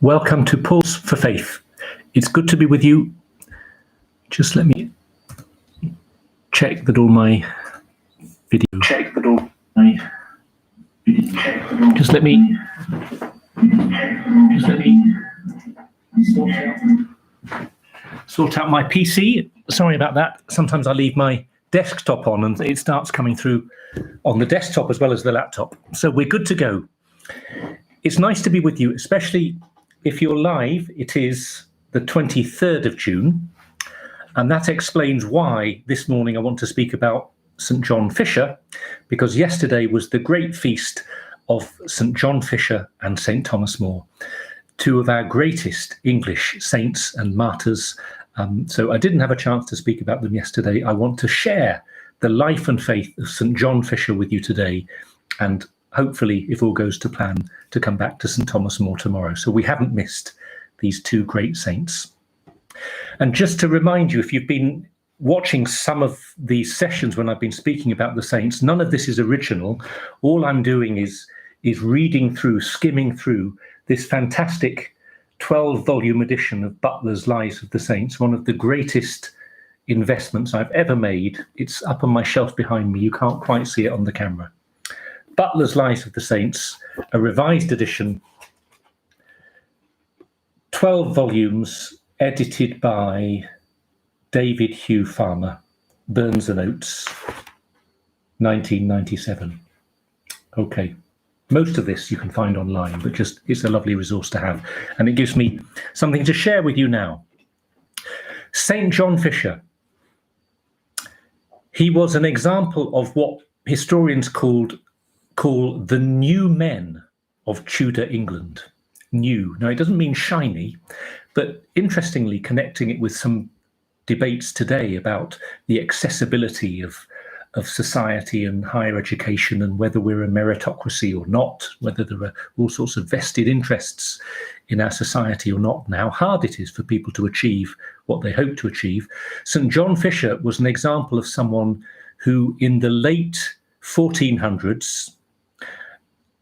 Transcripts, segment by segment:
Welcome to Pause for Faith. It's good to be with you. Just let me check that all my video. Just let me sort out my PC. Sorry about that. Sometimes I leave my desktop on and it starts coming through on the desktop as well as the laptop. So we're good to go. It's nice to be with you, especially if you're live. It is the 23rd of June, and that explains why this morning I want to speak about St. John Fisher, because yesterday was the great feast of St. John Fisher and St. Thomas More, two of our greatest English saints and martyrs. So I didn't have a chance to speak about them yesterday. I want to share the life and faith of St. John Fisher with you today, and hopefully, if all goes to plan, to come back to St. Thomas More tomorrow. So we haven't missed these two great saints. And just to remind you, if you've been watching some of these sessions when I've been speaking about the saints, none of this is original. All I'm doing is reading through, skimming through this fantastic 12-volume edition of Butler's Lives of the Saints, one of the greatest investments I've ever made. It's up on my shelf behind me. You can't quite see it on the camera. Butler's Lives of the Saints, a revised edition, 12 volumes, edited by David Hugh Farmer, Burns and Oates, 1997. Okay, most of this you can find online, but just it's a lovely resource to have, and it gives me something to share with you now. St. John Fisher, he was an example of what historians call the new men of Tudor England. New. Now, it doesn't mean shiny, but interestingly, connecting it with some debates today about the accessibility of society and higher education, and whether we're a meritocracy or not, whether there are all sorts of vested interests in our society or not, and how hard it is for people to achieve what they hope to achieve. St. John Fisher was an example of someone who, in the late 1400s,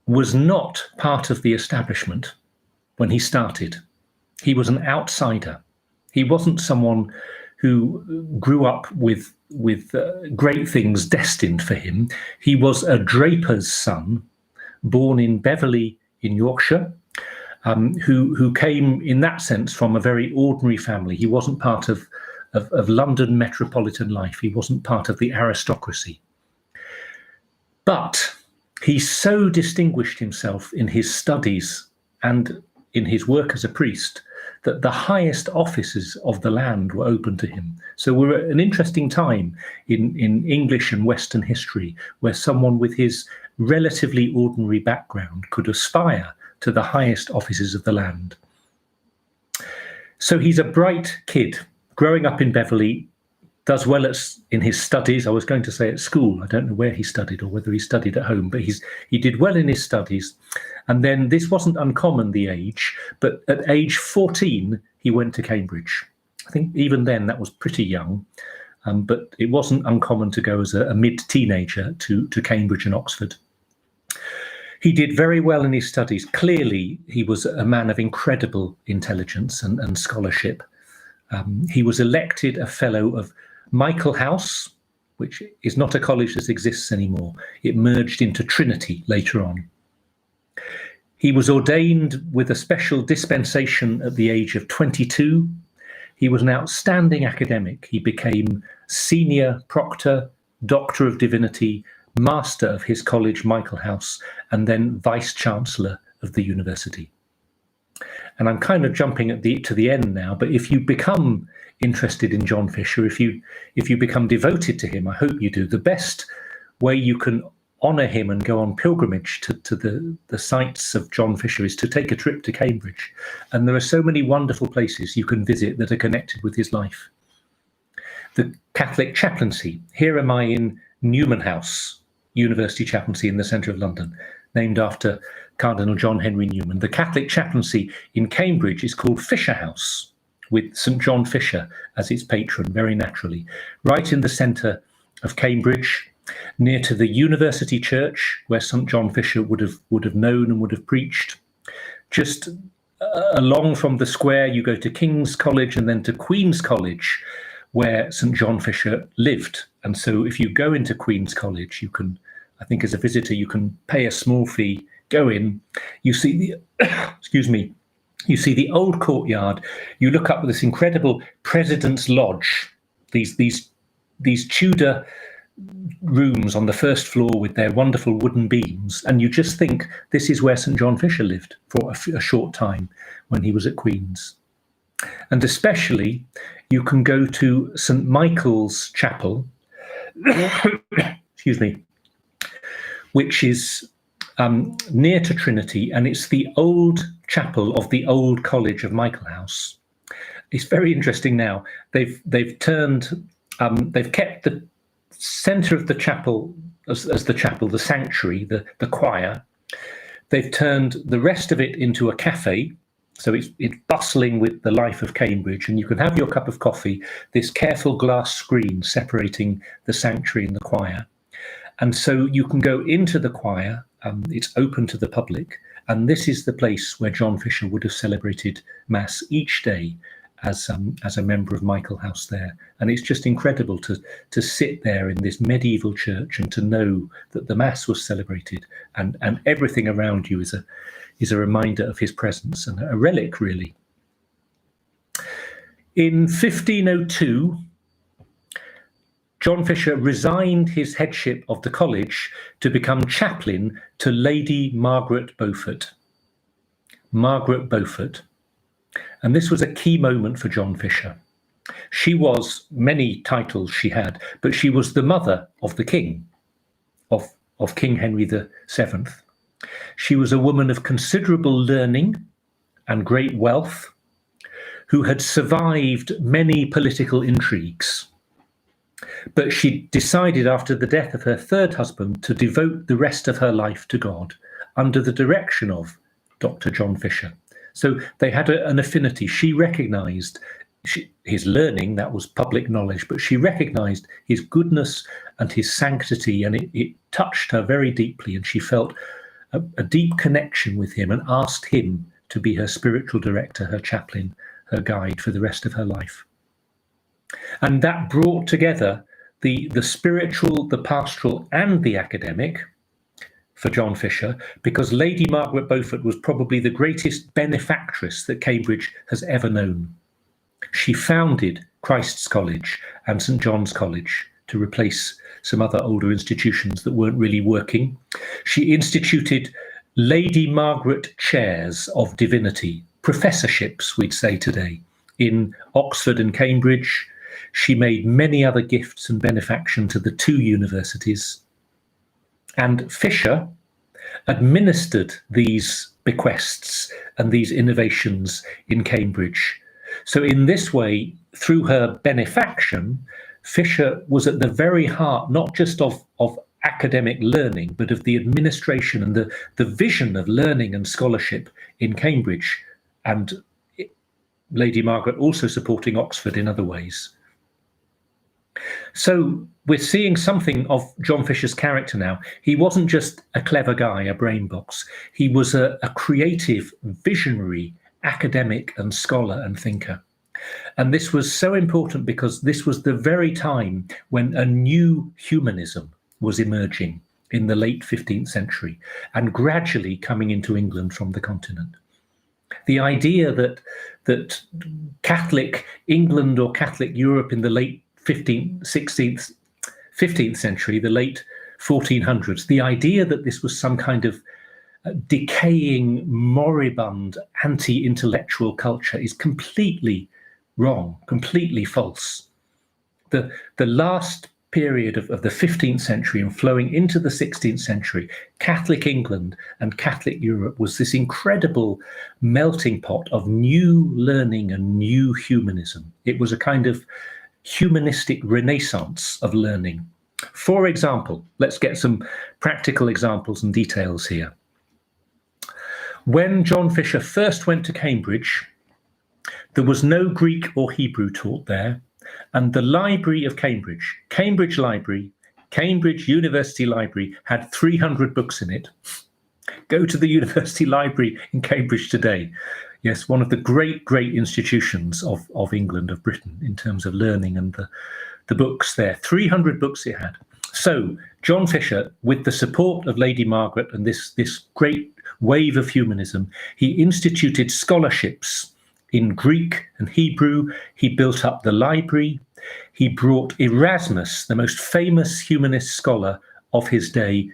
was not part of the establishment when he started. He was an outsider. He wasn't someone who grew up with great things destined for him. He was a draper's son, born in Beverley in Yorkshire, who came in that sense from a very ordinary family. He wasn't part of London metropolitan life. He wasn't part of the aristocracy. But he so distinguished himself in his studies and in his work as a priest that the highest offices of the land were open to him. So we're at an interesting time in English and Western history where someone with his relatively ordinary background could aspire to the highest offices of the land. So he's a bright kid growing up in Beverley, does well in his studies. I was going to say at school. I don't know where he studied or whether he studied at home, but he did well in his studies. And then this wasn't uncommon, the age, but at age 14, he went to Cambridge. I think even then that was pretty young, but it wasn't uncommon to go as a mid-teenager to Cambridge and Oxford. He did very well in his studies. Clearly, he was a man of incredible intelligence and scholarship. He was elected a fellow of Michael House, which is not a college that exists anymore. It merged into Trinity later on. He was ordained with a special dispensation at the age of 22. He was an outstanding academic. He became senior proctor, doctor of divinity, master of his college, Michael House, and then vice-chancellor of the university. And I'm kind of jumping to the end now, but if you become interested in John Fisher, if you become devoted to him, I hope you do, the best way you can honour him and go on pilgrimage to the sites of John Fisher is to take a trip to Cambridge. And there are so many wonderful places you can visit that are connected with his life. The Catholic Chaplaincy. Here am I in Newman House, University Chaplaincy in the centre of London, named after Cardinal John Henry Newman. The Catholic Chaplaincy in Cambridge is called Fisher House, with St. John Fisher as its patron, very naturally. Right in the centre of Cambridge, near to the University Church, where St. John Fisher would have known and would have preached. Just along from the square, you go to King's College and then to Queen's College, where St John Fisher lived. And so if you go into Queen's College, you can, I think as a visitor, you can pay a small fee, go in, you see the, excuse me, you see the old courtyard, you look up at this incredible President's Lodge, these Tudor rooms on the first floor with their wonderful wooden beams, and you just think this is where St John Fisher lived for a short time when he was at Queen's. And especially you can go to St Michael's Chapel, excuse me, which is near to Trinity, and it's the old chapel of the old College of Michaelhouse. It's very interesting now. They've kept the centre of the chapel as the chapel, the sanctuary, the choir. They've turned the rest of it into a cafe, so it's bustling with the life of Cambridge, and you can have your cup of coffee, this careful glass screen separating the sanctuary and the choir. And so you can go into the choir, it's open to the public, and this is the place where John Fisher would have celebrated Mass each day as a member of Michaelhouse there. And it's just incredible to sit there in this medieval church and to know that the Mass was celebrated, and everything around you is a reminder of his presence and a relic, really. In 1502, John Fisher resigned his headship of the college to become chaplain to Lady Margaret Beaufort. Margaret Beaufort. And this was a key moment for John Fisher. She was, many titles she had, but she was the mother of the king, of King Henry VII. She was a woman of considerable learning and great wealth, who had survived many political intrigues. But she decided after the death of her third husband to devote the rest of her life to God under the direction of Dr. John Fisher. So they had an affinity. She recognised his learning, that was public knowledge, but she recognised his goodness and his sanctity, and it touched her very deeply, and she felt a deep connection with him and asked him to be her spiritual director, her chaplain, her guide for the rest of her life. And that brought together the spiritual, the pastoral, and the academic for John Fisher, because Lady Margaret Beaufort was probably the greatest benefactress that Cambridge has ever known. She founded Christ's College and St John's College to replace some other older institutions that weren't really working. She instituted Lady Margaret Chairs of Divinity, professorships, we'd say today, in Oxford and Cambridge. She made many other gifts and benefaction to the two universities. And Fisher administered these bequests and these innovations in Cambridge. So in this way, through her benefaction, Fisher was at the very heart, not just of academic learning, but of the administration and the vision of learning and scholarship in Cambridge, and Lady Margaret also supporting Oxford in other ways. So we're seeing something of John Fisher's character now. He wasn't just a clever guy, a brain box. He was a creative, visionary, academic and scholar and thinker. And this was so important because this was the very time when a new humanism was emerging in the late 15th century and gradually coming into England from the continent. The idea that Catholic England or Catholic Europe in the late 15th century, the late 1400s, the idea that this was some kind of decaying, moribund, anti-intellectual culture is completely wrong, completely false. The last period of the 15th century and flowing into the 16th century, Catholic England and Catholic Europe was this incredible melting pot of new learning and new humanism. It was a kind of humanistic renaissance of learning. For example, let's get some practical examples and details here. When John Fisher first went to Cambridge, there was no Greek or Hebrew taught there, and the Library of Cambridge, Cambridge Library, Cambridge University Library, had 300 books in it. Go to the University Library in Cambridge today. Yes, one of the great institutions of England, of Britain, in terms of learning, and the books there. 300 books it had. So John Fisher, with the support of Lady Margaret and this great wave of humanism, he instituted scholarships in Greek and Hebrew. He built up the library. He brought Erasmus, the most famous humanist scholar of his day,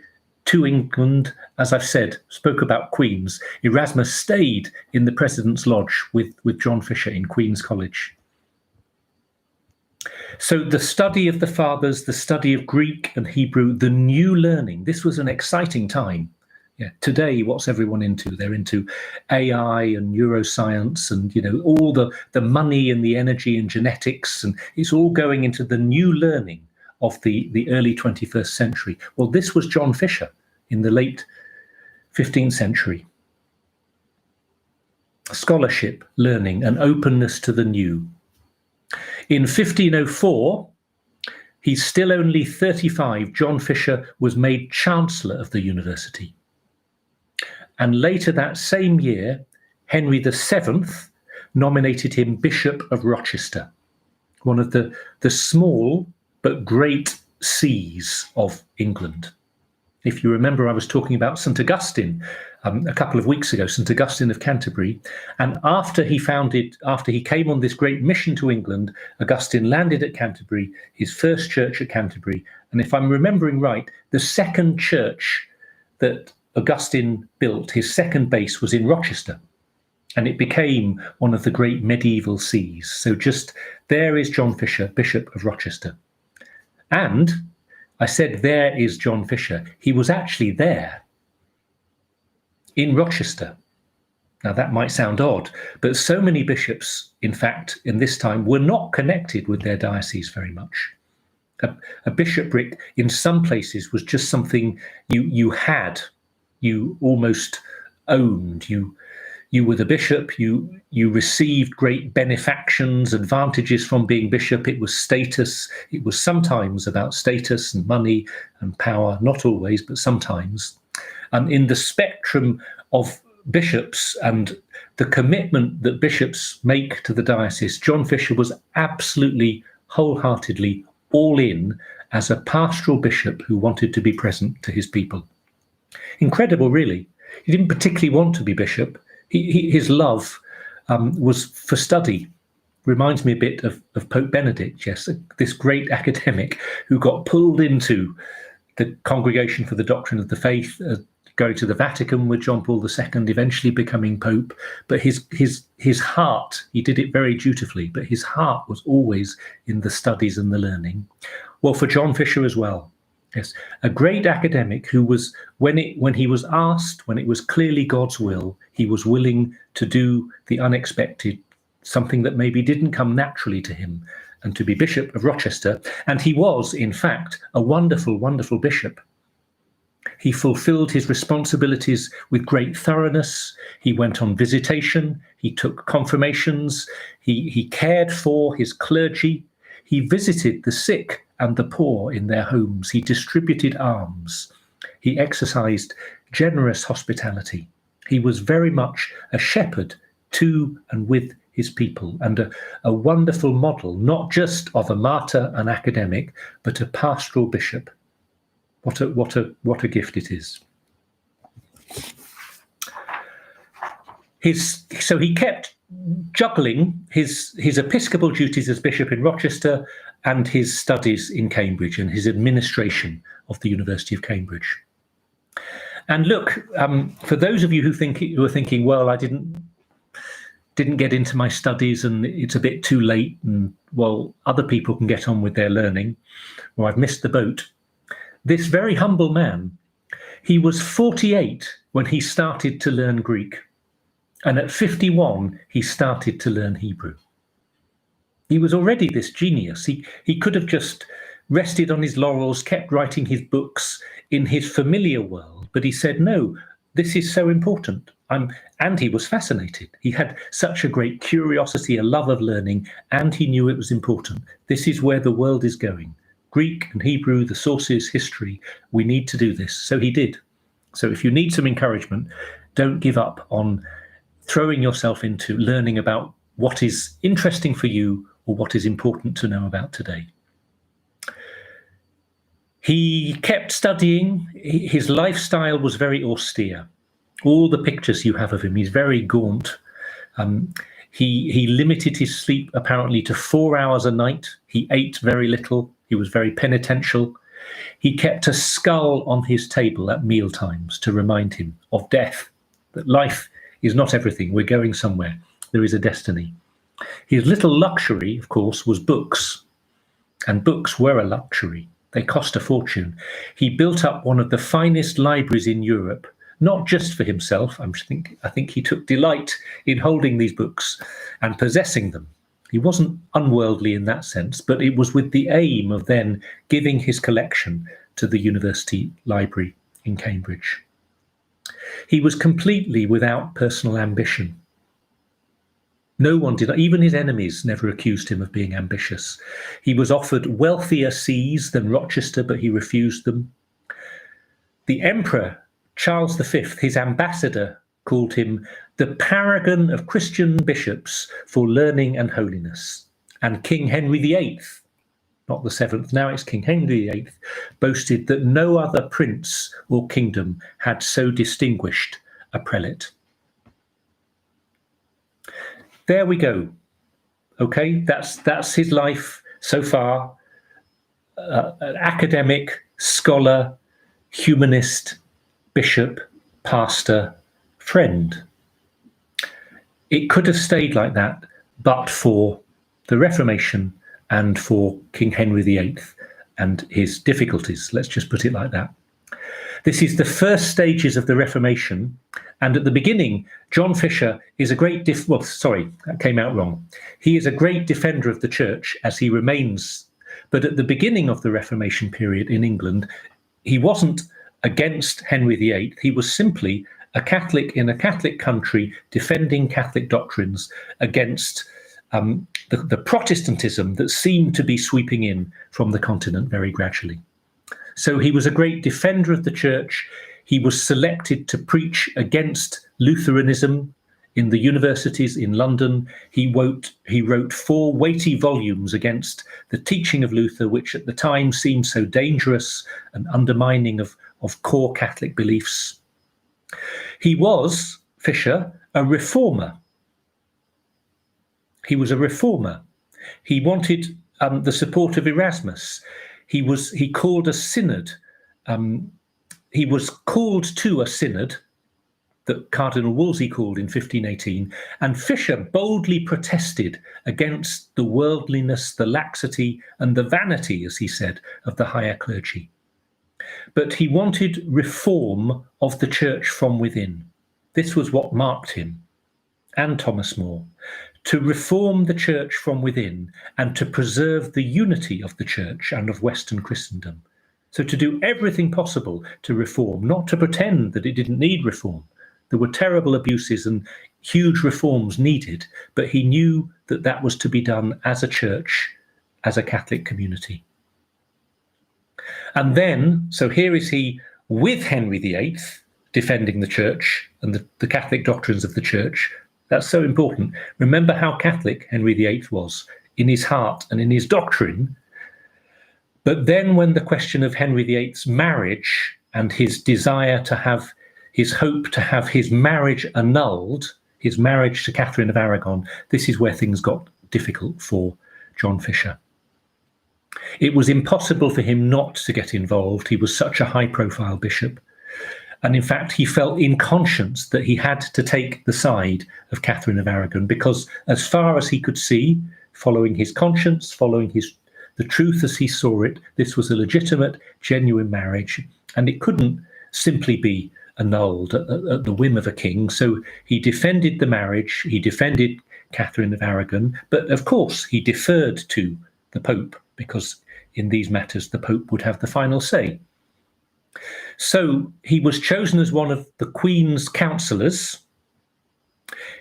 to England. As I've said, spoke about Queen's. Erasmus stayed in the President's Lodge with John Fisher in Queen's College. So the study of the fathers, the study of Greek and Hebrew, the new learning, this was an exciting time. Yeah. Today, what's everyone into? They're into AI and neuroscience and, all the money and the energy and genetics, and it's all going into the new learning of the early 21st century. Well, this was John Fisher in the late 15th century. Scholarship, learning, and openness to the new. In 1504, he's still only 35, John Fisher was made Chancellor of the university. And later that same year, Henry VII nominated him Bishop of Rochester, one of the small but great sees of England. If you remember, I was talking about St. Augustine a couple of weeks ago, St. Augustine of Canterbury. And after he came on this great mission to England, Augustine landed at Canterbury, his first church at Canterbury. And if I'm remembering right, the second church that Augustine built, his second base, was in Rochester. And it became one of the great medieval sees. So just there is John Fisher, Bishop of Rochester. And I said, there is John Fisher. He was actually there in Rochester. Now, that might sound odd, but so many bishops, in fact, in this time, were not connected with their diocese very much. A bishopric in some places was just something you had, you almost owned. You were the bishop, you received great benefactions, advantages from being bishop. It was status. It was sometimes about status and money and power, not always, but sometimes. In the spectrum of bishops and the commitment that bishops make to the diocese, John Fisher was absolutely, wholeheartedly all in as a pastoral bishop who wanted to be present to his people. Incredible, really. He didn't particularly want to be bishop. His love was for study. Reminds me a bit of Pope Benedict, yes, this great academic who got pulled into the Congregation for the Doctrine of the Faith, going to the Vatican with John Paul II, eventually becoming Pope. But his heart, he did it very dutifully, but his heart was always in the studies and the learning. Well, for John Fisher as well. Yes, a great academic who was, when he was asked, when it was clearly God's will, he was willing to do the unexpected, something that maybe didn't come naturally to him, and to be Bishop of Rochester. And he was, in fact, a wonderful, wonderful bishop. He fulfilled his responsibilities with great thoroughness. He went on visitation. He took confirmations. He cared for his clergy. He visited the sick and the poor in their homes. He distributed alms. He exercised generous hospitality. He was very much a shepherd to and with his people, and a wonderful model, not just of a martyr, an academic, but a pastoral bishop. What a gift it is. So he kept juggling his episcopal duties as bishop in Rochester and his studies in Cambridge and his administration of the University of Cambridge. And look, for those of you who are thinking, well, I didn't get into my studies and it's a bit too late, and well, other people can get on with their learning, or I've missed the boat. This very humble man, he was 48 when he started to learn Greek. And at 51, he started to learn Hebrew. He was already this genius. He could have just rested on his laurels, kept writing his books in his familiar world. But he said, no, this is so important. And he was fascinated. He had such a great curiosity, a love of learning, and he knew it was important. This is where the world is going. Greek and Hebrew, the sources, history, we need to do this. So he did. So if you need some encouragement, don't give up on throwing yourself into learning about what is interesting for you or what is important to know about today. He kept studying. His lifestyle was very austere. All the pictures you have of him, he's very gaunt. He limited his sleep apparently to 4 hours a night. He ate very little. He was very penitential. He kept a skull on his table at meal times to remind him of death, that life is not everything. We're going somewhere. There is a destiny. His little luxury, of course, was books. And books were a luxury. They cost a fortune. He built up one of the finest libraries in Europe, not just for himself. I think he took delight in holding these books and possessing them. He wasn't unworldly in that sense, but it was with the aim of then giving his collection to the university library in Cambridge. He was completely without personal ambition. No one did, even his enemies never accused him of being ambitious. He was offered wealthier sees than Rochester, but he refused them. The Emperor Charles V, his ambassador, called him the paragon of Christian bishops for learning and holiness. And King Henry VIII, not the seventh, now it's King Henry VIII, boasted that no other prince or kingdom had so distinguished a prelate. There we go. Okay, that's his life so far. An academic, scholar, humanist, bishop, pastor, friend. It could have stayed like that, but for the Reformation and for King Henry VIII and his difficulties. Let's just put it like that. This is the first stages of the Reformation. And at the beginning, John Fisher is a great that came out wrong. He is a great defender of the church, as he remains. But at the beginning of the Reformation period in England, he wasn't against Henry VIII. He was simply a Catholic in a Catholic country defending Catholic doctrines against the Protestantism that seemed to be sweeping in from the continent very gradually. So he was a great defender of the church. He was selected to preach against Lutheranism in the universities in London. He wrote 4 weighty volumes against the teaching of Luther, which at the time seemed so dangerous and undermining of core Catholic beliefs. He was, Fisher, a reformer. He was a reformer. He wanted the support of Erasmus. He called a synod. He was called to a synod that Cardinal Wolsey called in 1518, and Fisher boldly protested against the worldliness, the laxity, and the vanity, as he said, of the higher clergy. But he wanted reform of the church from within. This was what marked him, and Thomas More, to reform the church from within and to preserve the unity of the church and of Western Christendom. So to do everything possible to reform, not to pretend that it didn't need reform. There were terrible abuses and huge reforms needed, but he knew that that was to be done as a church, as a Catholic community. And then, so here is he with Henry VIII, defending the church and the Catholic doctrines of the church. That's so important. Remember how Catholic Henry VIII was in his heart and in his doctrine. But then when the question of Henry VIII's marriage and his desire to have his hope to have his marriage annulled, his marriage to Catherine of Aragon, this is where things got difficult for John Fisher. It was impossible for him not to get involved. He was such a high-profile bishop. And in fact, he felt in conscience that he had to take the side of Catherine of Aragon, because as far as he could see, following his conscience, following the truth as he saw it, this was a legitimate, genuine marriage, and it couldn't simply be annulled at the whim of a king. So he defended the marriage, he defended Catherine of Aragon, but of course he deferred to the Pope, because in these matters the Pope would have the final say. So he was chosen as one of the Queen's counsellors.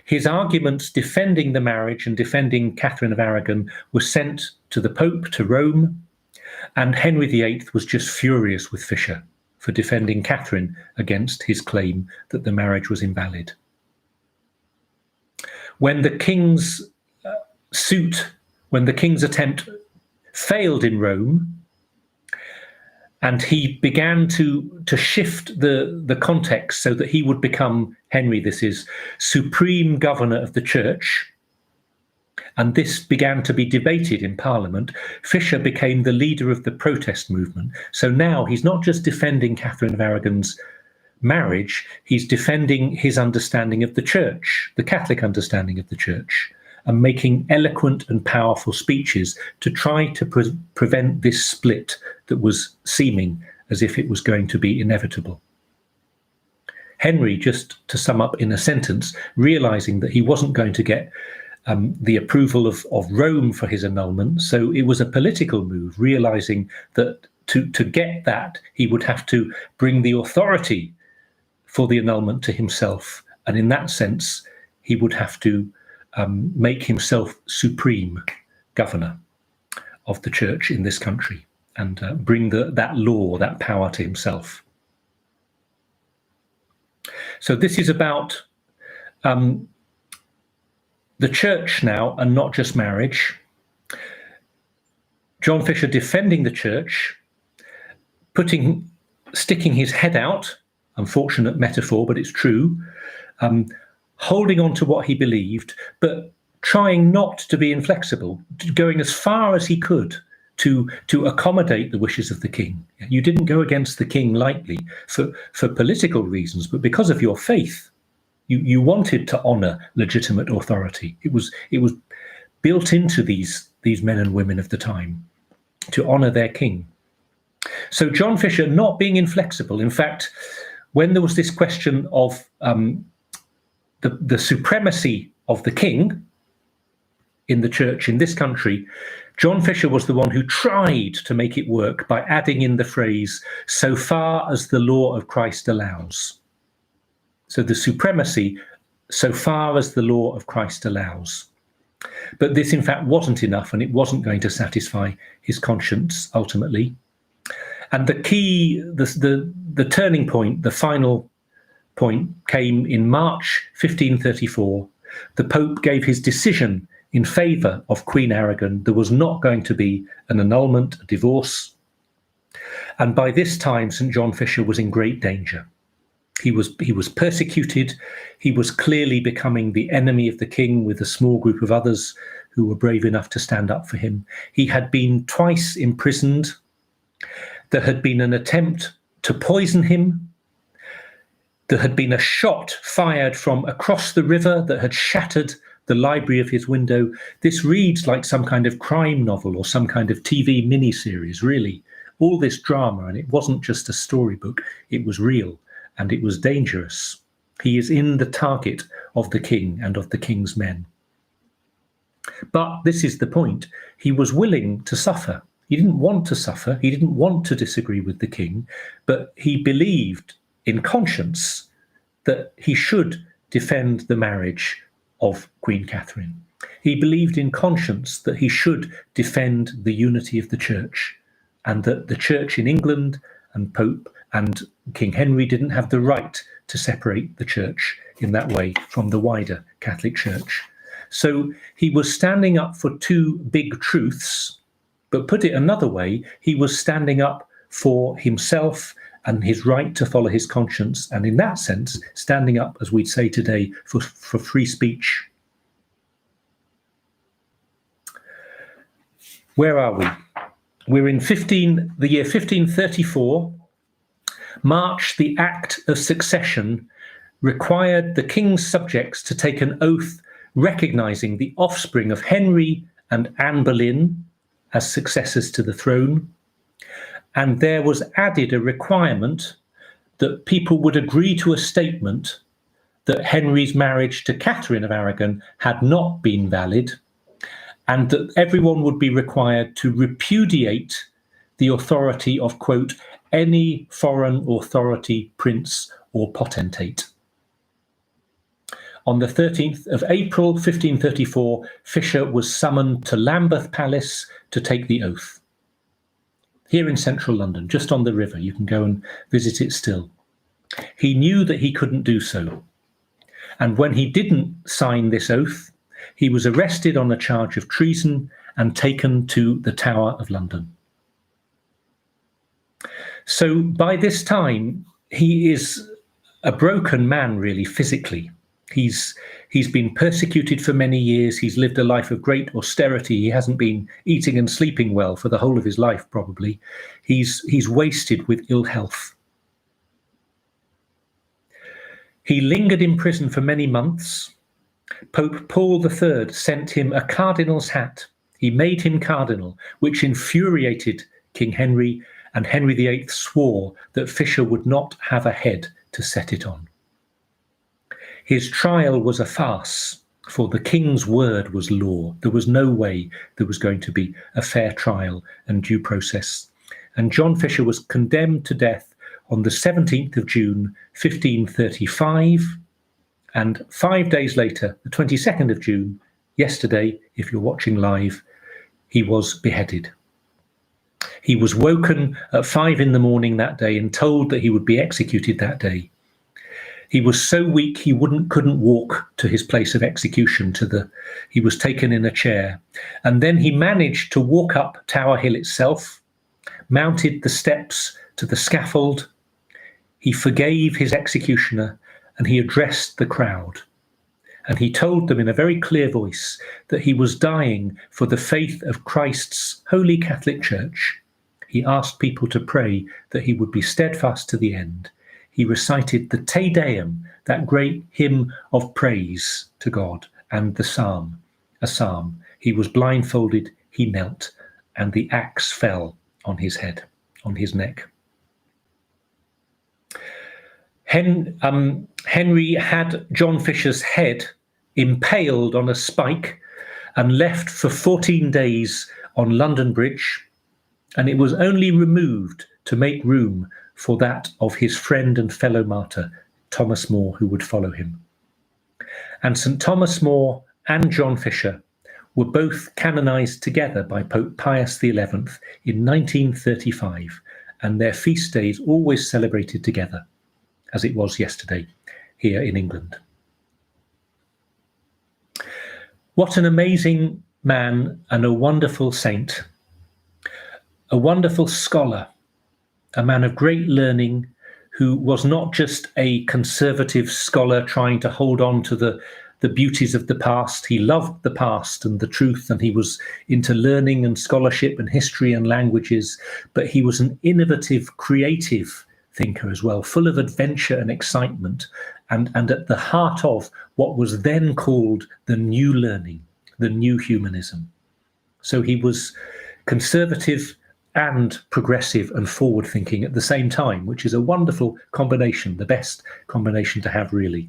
His arguments defending the marriage and defending Catherine of Aragon were sent to the Pope, to Rome, and Henry VIII was just furious with Fisher. for defending Catherine against his claim that the marriage was invalid. When the king's attempt failed in Rome, and he began to shift the context so that he would become, Henry this is, supreme governor of the church, and this began to be debated in Parliament, Fisher became the leader of the protest movement. So now he's not just defending Catherine of Aragon's marriage, he's defending his understanding of the church, the Catholic understanding of the church, and making eloquent and powerful speeches to try to prevent this split that was seeming as if it was going to be inevitable. Henry, just to sum up in a sentence, realizing that he wasn't going to get the approval of Rome for his annulment, so it was a political move, realizing that to get that, he would have to bring the authority for the annulment to himself, and in that sense, he would have to make himself supreme governor of the church in this country and bring that law, that power to himself. So this is about the church now and not just marriage. John Fisher defending the church, sticking his head out, unfortunate metaphor, but it's true, holding on to what he believed, but trying not to be inflexible, going as far as he could to accommodate the wishes of the king. You didn't go against the king lightly for political reasons, but because of your faith. You wanted to honour legitimate authority. It was built into these men and women of the time to honour their king. So John Fisher not being inflexible. In fact, when there was this question of the supremacy of the king in the church in this country, John Fisher was the one who tried to make it work by adding in the phrase, "so far as the law of Christ allows." So the supremacy, so far as the law of Christ allows. But this, in fact, wasn't enough, and it wasn't going to satisfy his conscience ultimately. And the key, the turning point, the final point came in March 1534. The Pope gave his decision in favour of Queen Aragon. There was not going to be an annulment, a divorce. And by this time, St. John Fisher was in great danger. He was persecuted. He was clearly becoming the enemy of the king with a small group of others who were brave enough to stand up for him. He had been twice imprisoned. There had been an attempt to poison him. There had been a shot fired from across the river that had shattered the library of his window. This reads like some kind of crime novel or some kind of TV miniseries, really. All this drama, and it wasn't just a storybook, it was real. And it was dangerous. He is in the target of the king and of the king's men. But this is the point. He was willing to suffer. He didn't want to suffer. He didn't want to disagree with the king, but he believed in conscience that he should defend the marriage of Queen Catherine. He believed in conscience that he should defend the unity of the church, and that the church in England and Pope and King Henry didn't have the right to separate the church in that way from the wider Catholic Church. So he was standing up for two big truths, but put it another way, he was standing up for himself and his right to follow his conscience, and in that sense, standing up, as we'd say today, for free speech. Where are we? We're in the year 1534. March, the Act of Succession, required the king's subjects to take an oath recognising the offspring of Henry and Anne Boleyn as successors to the throne. And there was added a requirement that people would agree to a statement that Henry's marriage to Catherine of Aragon had not been valid, and that everyone would be required to repudiate the authority of, quote, any foreign authority, prince or potentate. On the 13th of April 1534, Fisher was summoned to Lambeth Palace to take the oath. here in central London, just on the river. You can go and visit it still. He knew that he couldn't do so. And when he didn't sign this oath, he was arrested on a charge of treason and taken to the Tower of London. So by this time, he is a broken man, really, physically. He's been persecuted for many years. He's lived a life of great austerity. He hasn't been eating and sleeping well for the whole of his life, probably. He's wasted with ill health. He lingered in prison for many months. Pope Paul III sent him a cardinal's hat. He made him cardinal, which infuriated King Henry, and Henry VIII swore that Fisher would not have a head to set it on. His trial was a farce, for the king's word was law. There was no way there was going to be a fair trial and due process. And John Fisher was condemned to death on the 17th of June, 1535. And 5 days later, the 22nd of June, yesterday, if you're watching live, he was beheaded. He was woken at 5 a.m. that day and told that he would be executed that day. He was so weak he couldn't walk to his place of execution. He was taken in a chair, and then he managed to walk up Tower Hill itself, mounted the steps to the scaffold. He forgave his executioner, and he addressed the crowd. And he told them in a very clear voice that he was dying for the faith of Christ's Holy Catholic Church. He asked people to pray that he would be steadfast to the end. He recited the Te Deum, that great hymn of praise to God, and the psalm, a psalm. He was blindfolded, he knelt, and the axe fell on his head, on his neck. Henry had John Fisher's head impaled on a spike and left for 14 days on London Bridge, and it was only removed to make room for that of his friend and fellow martyr, Thomas More, who would follow him. And St. Thomas More and John Fisher were both canonized together by Pope Pius XI in 1935, and their feast days always celebrated together, as it was yesterday here in England. What an amazing man and a wonderful saint, a wonderful scholar, a man of great learning who was not just a conservative scholar trying to hold on to the beauties of the past. He loved the past and the truth, and he was into learning and scholarship and history and languages, but he was an innovative, creative thinker as well, full of adventure and excitement, and at the heart of what was then called the new learning, the new humanism. So he was conservative and progressive and forward thinking at the same time, which is a wonderful combination, the best combination to have, really.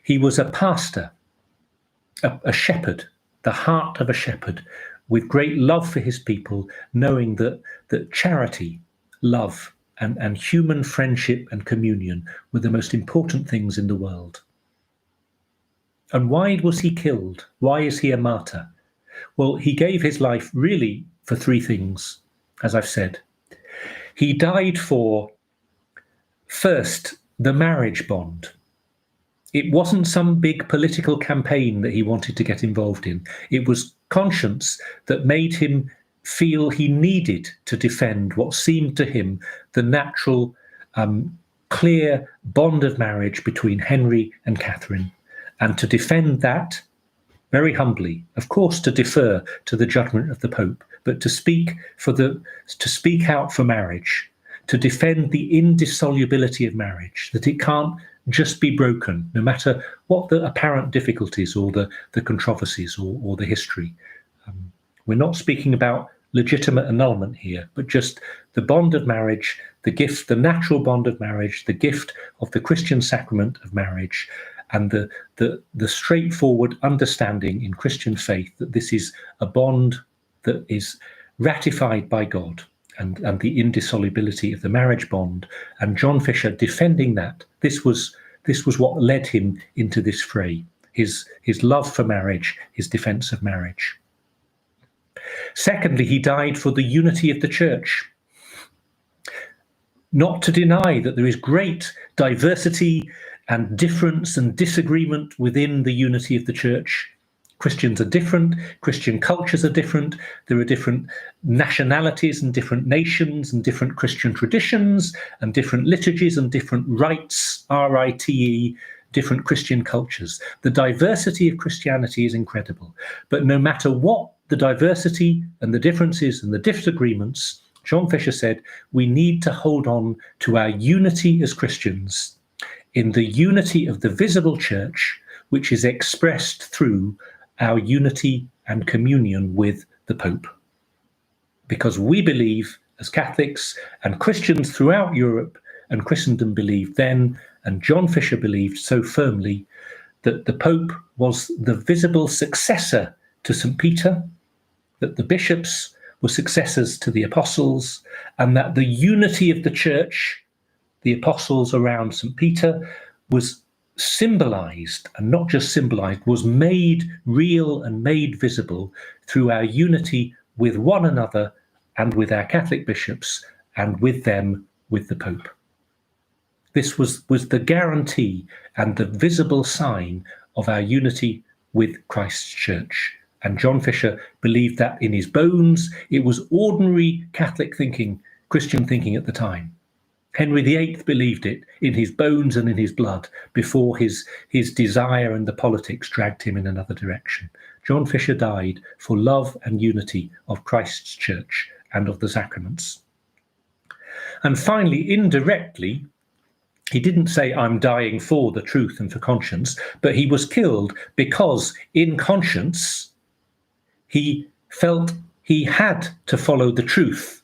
He was a pastor, a shepherd, the heart of a shepherd, with great love for his people, knowing that charity, love, and human friendship and communion were the most important things in the world. And why was he killed? Why is he a martyr? Well, he gave his life really for three things, as I've said. He died for, first, the marriage bond. It wasn't some big political campaign that he wanted to get involved in. It was conscience that made him feel he needed to defend what seemed to him the natural, clear bond of marriage between Henry and Catherine, and to defend that very humbly, of course, to defer to the judgment of the Pope, but to speak out for marriage, to defend the indissolubility of marriage, that it can't just be broken, no matter what the apparent difficulties or the controversies or the history. We're not speaking about legitimate annulment here, but just the bond of marriage, the gift, the natural bond of marriage, the gift of the Christian sacrament of marriage, and the straightforward understanding in Christian faith that this is a bond that is ratified by God, and the indissolubility of the marriage bond. And John Fisher defending that, this was what led him into this fray, his love for marriage, his defense of marriage. Secondly, he died for the unity of the church. Not to deny that there is great diversity and difference and disagreement within the unity of the church. Christians are different, Christian cultures are different, there are different nationalities and different nations and different Christian traditions and different liturgies and different rites, R-I-T-E, different Christian cultures. The diversity of Christianity is incredible. But no matter what the diversity and the differences and the disagreements, John Fisher said, we need to hold on to our unity as Christians in the unity of the visible church, which is expressed through our unity and communion with the Pope. Because we believe, as Catholics and Christians throughout Europe and Christendom believed then, and John Fisher believed so firmly, that the Pope was the visible successor to St. Peter, that the bishops were successors to the apostles, and that the unity of the church, the apostles around St. Peter, was symbolized, and not just symbolized, was made real and made visible through our unity with one another and with our Catholic bishops, and with them, with the Pope. This was the guarantee and the visible sign of our unity with Christ's church. And John Fisher believed that in his bones. It was ordinary Catholic thinking, Christian thinking at the time. Henry VIII believed it in his bones and in his blood before his desire and the politics dragged him in another direction. John Fisher died for love and unity of Christ's church and of the sacraments. And finally, indirectly, he didn't say, I'm dying for the truth and for conscience, but he was killed because in conscience, he felt he had to follow the truth.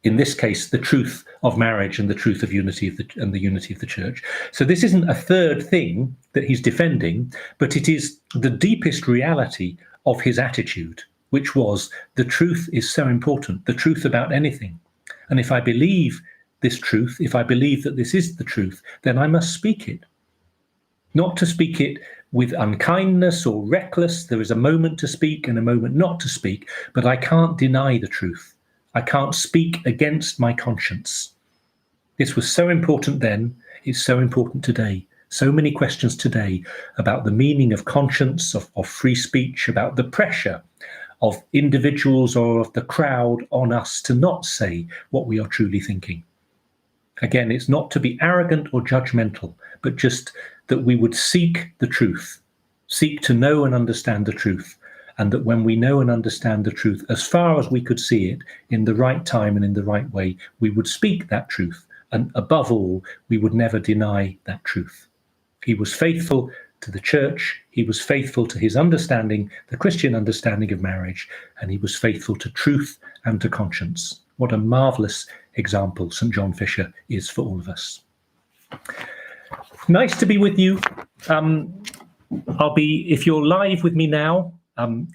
In this case, the truth of marriage and the truth of unity of the unity of the church. So this isn't a third thing that he's defending, but it is the deepest reality of his attitude, which was the truth is so important, the truth about anything. And if I believe this truth, if I believe that this is the truth, then I must speak it. Not to speak it with unkindness or reckless. There is a moment to speak and a moment not to speak, but I can't deny the truth. I can't speak against my conscience. This was so important then, it's so important today. So many questions today about the meaning of conscience, of free speech, about the pressure of individuals or of the crowd on us to not say what we are truly thinking. Again, it's not to be arrogant or judgmental, but just that we would seek the truth, seek to know and understand the truth, and that when we know and understand the truth, as far as we could see it, in the right time and in the right way, we would speak that truth, and above all, we would never deny that truth. He was faithful to the church, he was faithful to his understanding, the Christian understanding of marriage, and he was faithful to truth and to conscience. What a marvellous example St. John Fisher is for all of us. Nice to be with you. If you're live with me now,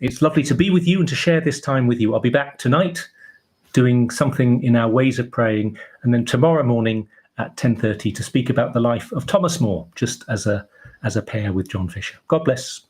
it's lovely to be with you and to share this time with you. I'll be back tonight doing something in our ways of praying, and then tomorrow morning at 10:30 to speak about the life of Thomas More, just as a pair with John Fisher. God bless.